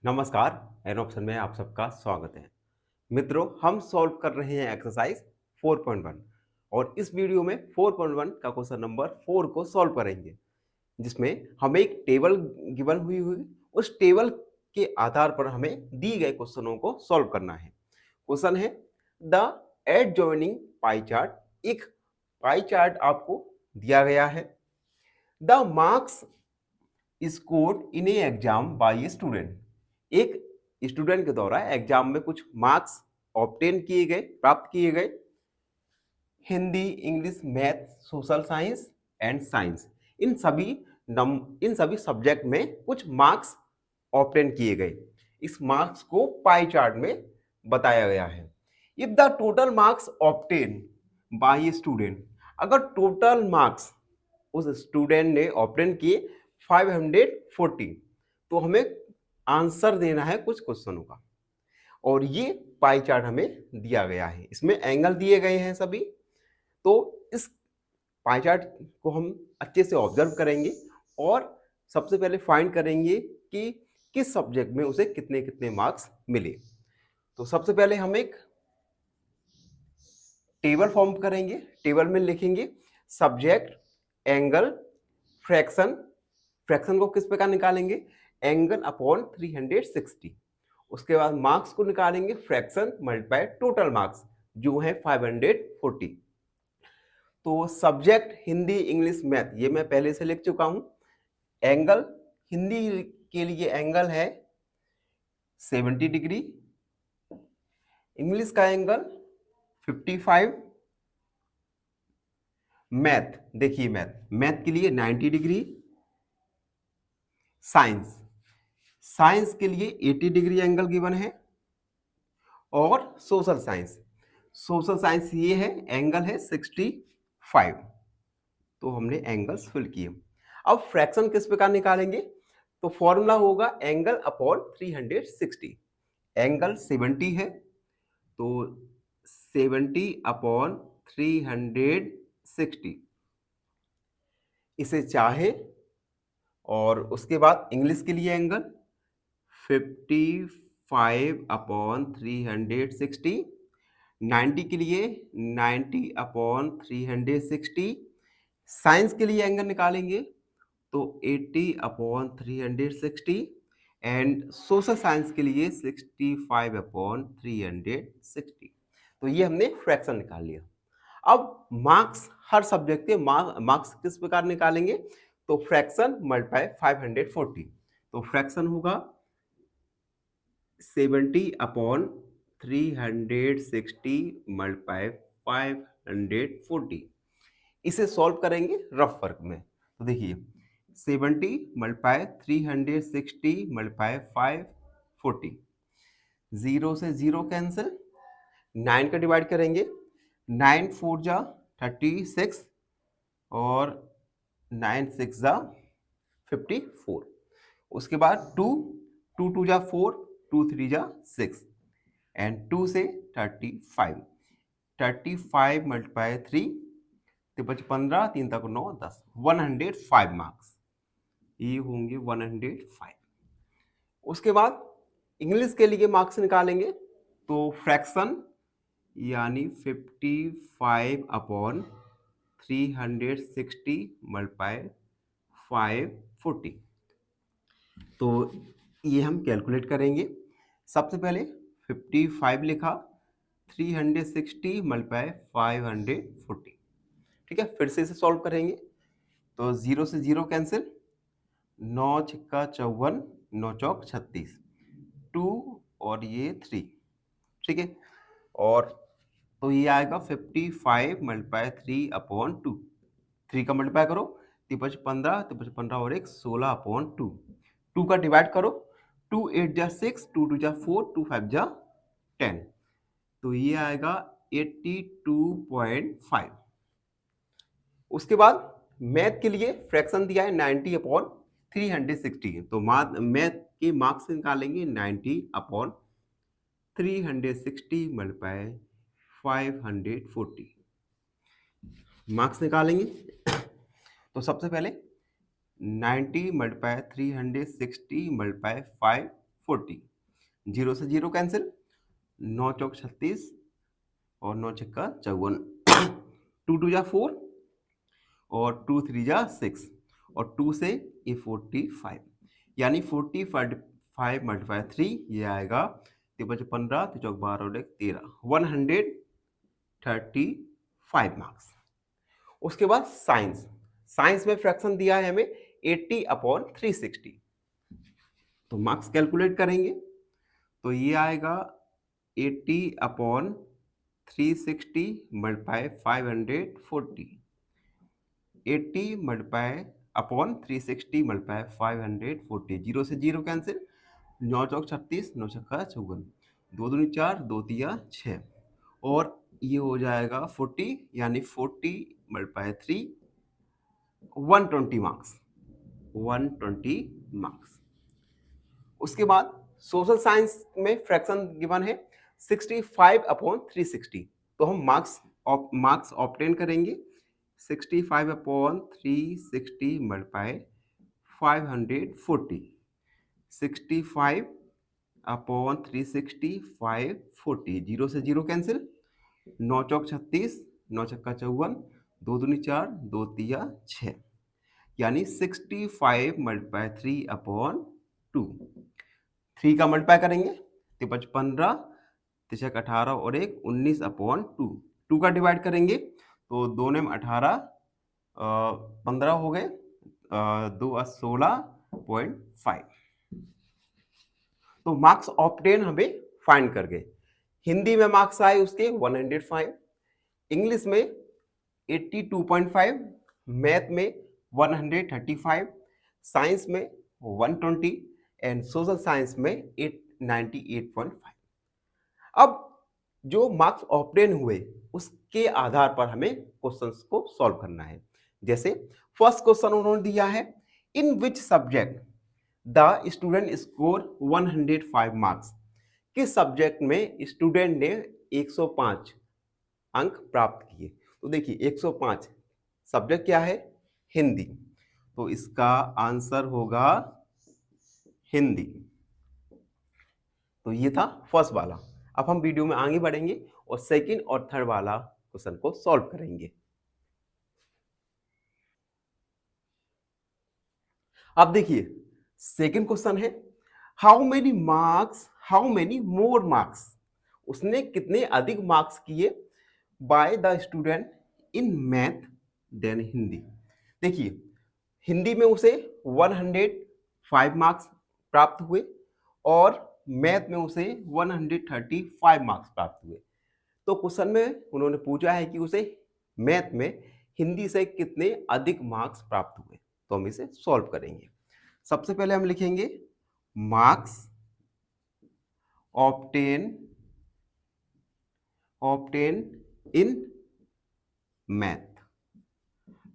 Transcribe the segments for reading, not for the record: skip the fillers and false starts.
नमस्कार, an option में आप सबका स्वागत है। मित्रों, हम सॉल्व कर रहे हैं एक्सरसाइज 4.1 और इस वीडियो में 4.1 का क्वेश्चन नंबर 4 को सॉल्व करेंगे, जिसमें हमें एक टेबल गिवन हुई हुई उस टेबल के आधार पर हमें दी गए क्वेश्चनों को सॉल्व करना है। क्वेश्चन है द एडजॉइनिंग पाई चार्ट। एक पाई चार्ट आपको दिया गया है। The marks scored in a exam by a student. एक स्टूडेंट के द्वारा एग्जाम में कुछ मार्क्स ऑब्टेन किए गए, प्राप्त किए गए। Hindi, English, math, social science and science, इन सभी सब्जेक्ट में कुछ मार्क्स ऑब्टेन किए गए। इस मार्क्स को पाई चार्ट में बताया गया है। If the total marks obtain bye a student, अगर टोटल मार्क्स उस स्टूडेंट ने ऑब्टेन किए 540, तो हमें आंसर देना है कुछ क्वेश्चनों का। और ये पाई चार्ट हमें दिया गया है, इसमें एंगल दिए गए हैं सभी। तो इस पाई चार्ट को हम अच्छे से ऑब्जर्व करेंगे और सबसे पहले फाइंड करेंगे कि किस सब्जेक्ट में उसे कितने कितने मार्क्स मिले। तो सबसे पहले हम एक टेबल फॉर्म करेंगे। टेबल में लिखेंगे सब्जेक्ट, एंगल, फ्रैक्शन। फ्रैक्शन को किस प्रकार निकालेंगे? Angle upon 360। उसके बाद मार्क्स को निकालेंगे फ्रैक्शन मल्टीप्लाई टोटल मार्क्स, जो है 540। तो सब्जेक्ट हिंदी, इंग्लिश, मैथ, ये मैं पहले से लिख चुका हूं। एंगल, हिंदी के लिए एंगल है 70 डिग्री, इंग्लिश का एंगल 55। मैथ, देखिए मैथ के लिए 90 डिग्री। साइंस, साइंस के लिए 80 डिग्री एंगल गिवन है। और सोशल साइंस, सोशल साइंस ये है, एंगल है 65। तो हमने एंगल्स फिल किए। अब फ्रैक्शन किस प्रकार निकालेंगे? तो फॉर्मूला होगा एंगल अपॉन 360। एंगल 70 है, तो 70 अपॉन 360 इसे चाहे। और उसके बाद इंग्लिश के लिए एंगल 55 अपॉन 360, 90 के लिए 90 अपॉन 360। साइंस के लिए एंगल निकालेंगे तो 80 अपॉन 360 एंड सोशल साइंस के लिए 65 अपॉन 360। तो ये हमने फ्रैक्शन निकाल लिया। अब मार्क्स, हर सब्जेक्ट के मार्क्स किस प्रकार निकालेंगे? तो फ्रैक्शन मल्टीप्लाई 540। तो फ्रैक्शन होगा 70 अपॉन 360 मल्टीप्लाई 540। इसे सॉल्व करेंगे रफ वर्क में। तो देखिए 70 मल्टीप्लाई 360 मल्टीप्लाई 540, 0 से 0 कैंसिल, 9 का डिवाइड करेंगे, 9 4 जा 36 और 9 6 जा 54। उसके बाद 2 2 2 जा 4, 2 3 जा 6 एंड 2 से 35। 35 मल्टीप्लाई 3 तो 15, 3 तक 9 10, 105 मार्क्स ये होंगे 105। उसके बाद इंग्लिश के लिए मार्क्स निकालेंगे तो फ्रैक्शन यानी 55 अपॉन 360 मल्टीप्लाई 540। तो ये हम कैलकुलेट करेंगे। सबसे पहले 55 लिखा, 360 मल्टीप्लाई 540। ठीक है, फिर से इसे सॉल्व करेंगे तो 0 से 0 कैंसिल, 9 छिक्का 54, 9 चौक 36, 2 और ये 3। ठीक है, और तो ये आएगा 55 मल्टीप्लाई 3 अपॉन 2। 3 का मल्टीप्लाई करो, 3 15, 15 और 1 16 अपॉन 2। 2 का डिवाइड करो, 2 8 जा 6, 2 2 जा 4, 2 5 जा 10। तो ये आएगा 82.5। उसके बाद मैथ के लिए फ्रैक्शन दिया है 90 अपॉन 360। तो मैथ के मार्क्स निकालेंगे 90 अपॉन 360 मल्टीप्लाई 540। मार्क्स निकालेंगे तो सबसे पहले 90 मल्टीप्लाई 360 मल्टीप्लाई 40, 0 से 0 कैंसिल, 9 चौक 36 और 9 छक्का 54, 2 2 जा 4 और 2 3 जा 6 और 2 से ये 45, यानी 45 मल्टीप्लाई 3 ये आएगा 3 15 3 चौक 12 और 13, 135 मार्क्स। उसके बाद साइंस, साइंस में फ्रैक्शन दिया है हमें 80/360, तो मार्क्स कैलकुलेट करेंगे तो ये आएगा 80/360 मल्टीप्लाई 540, 80 मल्टीप्लाई अपॉन 360 मल्टीप्लाई 540, 0 से 0 कैंसिल, 9 चौक 36, 9 छक्का 54, 2 दूनी 4, 2 तिया 6 और ये हो जाएगा 40, यानी 40 मल्टीप्लाई 3, 120 मार्क्स, 120 मार्क्स। उसके बाद सोशल साइंस में फ्रैक्शन गिवन है 65/360, तो हम मार्क्स ऑब्टेन करेंगे 65/360 मल्टीप्लाई 540, 65/360 540, 0 से 0 कैंसिल, 9 चौक 36, 9 छक्का 54, 2 दूनी 4, 2 तिया 6, यानी 65 मल्टीप्लाई 3/2, 3 का मल्टीप्लाई करेंगे 3 15, 3 18 और 1 19/2, 2 का डिवाइड करेंगे तो 2 ने 18, 15 हो गए, 2 16.5, तो मार्क्स ऑब्टेन हमें फाइंड कर गए। हिंदी में मार्क्स आए उसके 105, इंग्लिश में 82.5, मैथ में 135, साइंस में 120 एंड सोशल साइंस में 98.5। अब जो मार्क्स ऑब्टेन हुए उसके आधार पर हमें क्वेश्चंस को सॉल्व करना है। जैसे फर्स्ट क्वेश्चन उन्होंने दिया है, in which subject the student score 105 marks, किस सब्जेक्ट में स्टूडेंट ने 105 अंक प्राप्त किए। तो देखिए 105 सब्जेक्ट क्या है, हिंदी, तो इसका आंसर होगा हिंदी। तो ये था फर्स्ट वाला। अब हम वीडियो में आगे बढ़ेंगे और सेकंड और थर्ड वाला क्वेश्चन को सॉल्व करेंगे। अब देखिए सेकंड क्वेश्चन है, हाउ मेनी मोर मार्क्स, उसने कितने अधिक मार्क्स किए by the student in math then Hindi. देखिए हिंदी में उसे 105 मार्क्स प्राप्त हुए और मैथ में उसे 135 मार्क्स प्राप्त हुए। तो क्वेश्चन में उन्होंने पूछा है कि उसे मैथ में हिंदी से कितने अधिक मार्क्स प्राप्त हुए, तो हम इसे सॉल्व करेंगे। सबसे पहले हम लिखेंगे marks obtain in math.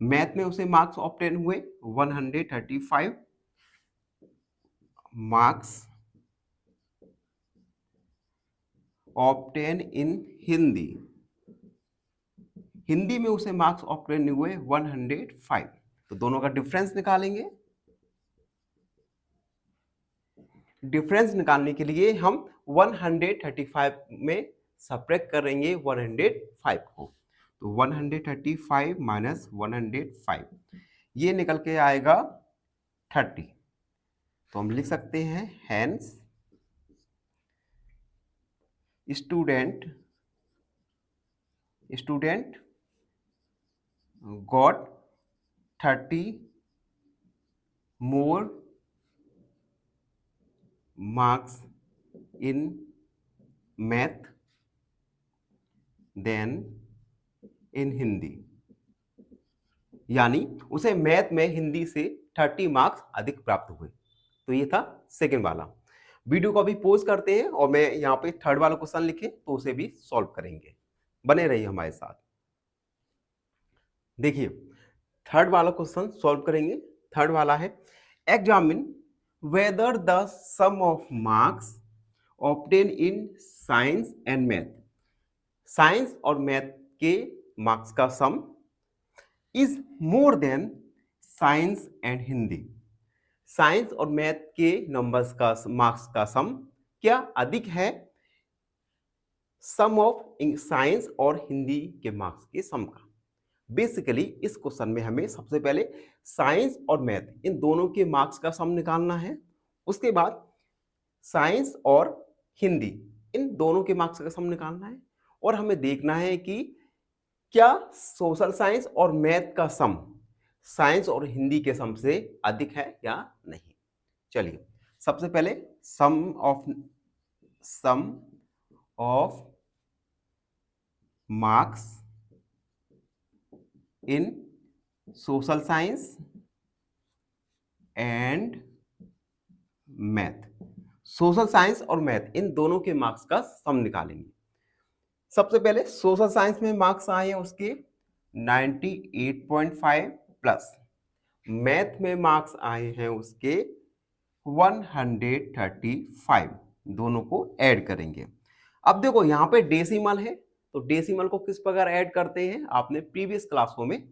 Math में उसे मार्क्स ऑब्टेन हुए 135 मार्क्स ऑब्टेन इन हिंदी, हिंदी में उसे मार्क्स ऑब्टेन हुए 105। तो दोनों का डिफरेंस निकालेंगे। डिफरेंस निकालने के लिए हम 135 में सब्ट्रैक्ट करेंगे 105 को, तो 135 माइनस 105 ये निकल के आएगा 30। तो हम लिख सकते हैं hence student got 30 more marks in math then in Hindi, यानी उसे मैथ में हिंदी से 30 मार्क्स अधिक प्राप्त हुए। तो ये था सेकंड वाला। वीडियो को अभी पॉज करते हैं और मैं यहाँ पे थर्ड वाला क्वेश्चन लिखे तो उसे भी सॉल्व करेंगे, बने रहिए हमारे साथ। देखिए थर्ड वाला क्वेश्चन सॉल्व करेंगे। थर्ड वाला है, examine whether the sum of marks obtain in science and math, science और मैथ के मार्क्स का sum is more than science and Hindi, science और मैथ के नंबर्स का मार्क्स का सम क्या अधिक है सम ऑफ साइंस और हिंदी के मार्क्स के सम का? बेसिकली इस क्वेश्चन में हमें सबसे पहले साइंस और मैथ इन दोनों के मार्क्स का सम निकालना है। उसके बाद साइंस और हिंदी इन दोनों के मार्क्स का सम निकालना है और हमें देखना है कि क्या सोशल साइंस और मैथ का सम साइंस और हिंदी के सम से अधिक है या नहीं। चलिए सबसे पहले sum of marks in social science and math, social science और मैथ इन दोनों के मार्क्स का सम निकालेंगे। सबसे पहले सोशल साइंस में मार्क्स आए हैं उसके 98.5 प्लस, मैथ में मार्क्स आए हैं उसके 135, दोनों को ऐड करेंगे। अब देखो यहाँ पे डेसिमल है तो डेसिमल को किस प्रकार ऐड करते हैं आपने प्रीवियस क्लासों में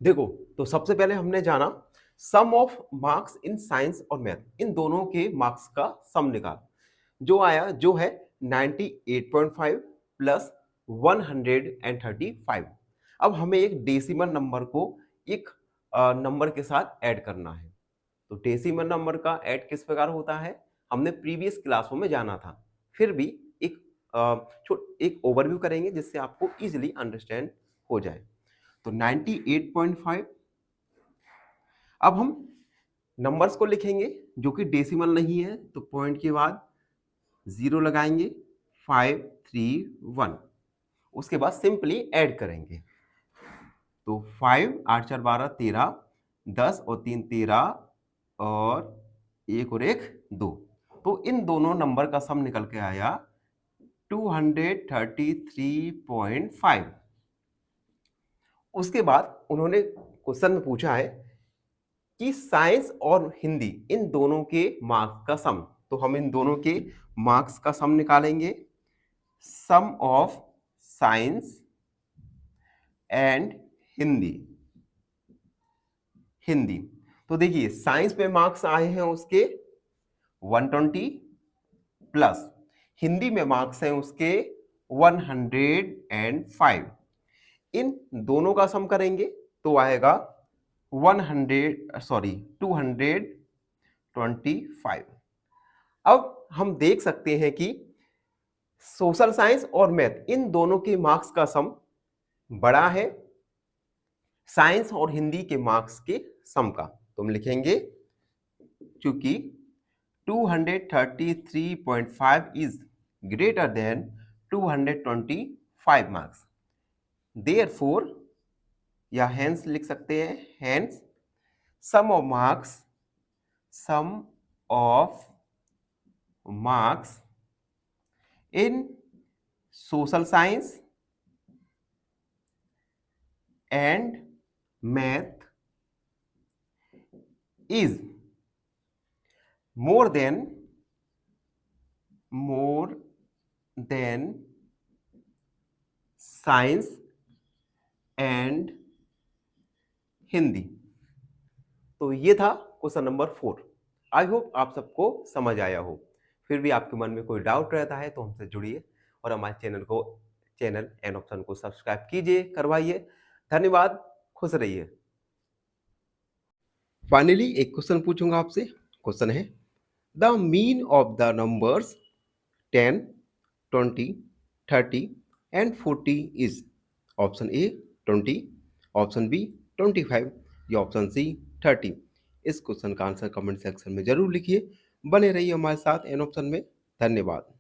देखो। तो सबसे पहले हमने जाना सम ऑफ मार्क्स इन साइंस और मैथ, इन दोनों के मार्क्स का सम निकाल, जो आया जो है 98.5 प्लस 135। अब हमें एक डेसिमल नंबर को एक नंबर के साथ ऐड करना है। तो डेसिमल नंबर का ऐड किस प्रकार होता है हमने प्रीवियस क्लासों में जाना था, फिर भी एक ओवरव्यू करेंगे जिससे आपको इजीली अंडरस्टैंड हो जाए। तो 98.5, अब हम नंबर्स को लिखेंगे जो कि डेसिमल नहीं है तो पॉइंट के बाद 0 लगाएंगे, 5 3 1, उसके बाद सिंपली ऐड करेंगे। तो 5 8 4 12 13, 10 और 3 13 और 1 और 1 2, तो इन दोनों नंबर का सम निकल के आया 233.5। उसके बाद उन्होंने क्वेश्चन में पूछा है कि साइंस और हिंदी इन दोनों के मार्क्स का सम, तो हम इन दोनों के मार्क्स का सम निकालेंगे। सम ऑफ साइंस एंड हिंदी तो देखिए साइंस में मार्क्स आए हैं उसके 120 प्लस हिंदी में मार्क्स हैं उसके 105, इन दोनों का सम करेंगे तो आएगा 225। अब हम देख सकते हैं कि सोशल साइंस और मैथ इन दोनों के मार्क्स का सम बड़ा है साइंस और हिंदी के मार्क्स के सम का। तो हम लिखेंगे चूंकि 233.5 is greater than 225 marks, therefore या हेंस लिख सकते हैं, hence sum of marks in social science and math is more than science and Hindi. तो ये था क्वेश्चन नंबर 4। आई होप आप सबको समझ आया हो। फिर भी आपके मन में कोई डाउट रहता है तो हमसे जुड़िए और हमारे चैनल एन ऑप्शन को सब्सक्राइब कीजिए, करवाइए। धन्यवाद, खुश रहिए। फाइनली एक क्वेश्चन पूछूंगा आपसे। क्वेश्चन है the mean of the numbers 10, 20, 30 and 40 is. Option A 20, option B 25 या ऑप्शन सी 30। इस क्वेश्चन का आंसर कमेंट सेक्शन में जरूर लिखिए। बने रहिए हमारे साथ एन ऑप्शन में। धन्यवाद।